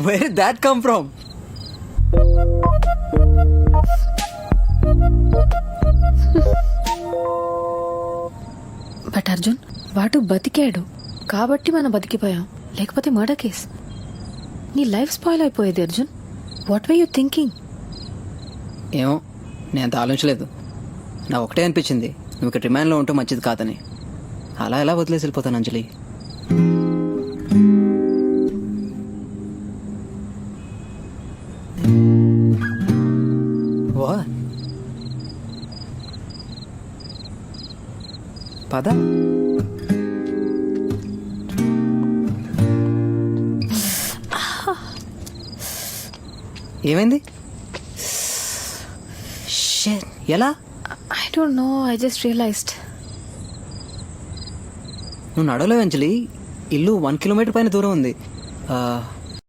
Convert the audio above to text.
Wear did that come from? But Arjun వాడు బతికాడు కాబట్టి మనం బతికిపోయాం, లేకపోతే మర్డర్ కేస్. నీ లైఫ్ స్పాయిల్ అయిపోయేది Arjun. What were you thinking? ఏమో నేను అంత ఆలోచించలేదు. నా ఒకటే అనిపించింది నువ్వు ఇక్కడ రిమాండ్లో ఉంటే మంచిది కాదని. అలా ఎలా వదిలేసి వెళ్ళిపోతాను అంజలి? What? పద. ఏమైంది? Shit. ఎలా? I don't know, I just realized. నువ్వు నడవలేవు అంజలి. ఇల్లు 1 కిలోమీటర్ పైన దూరం ఉంది.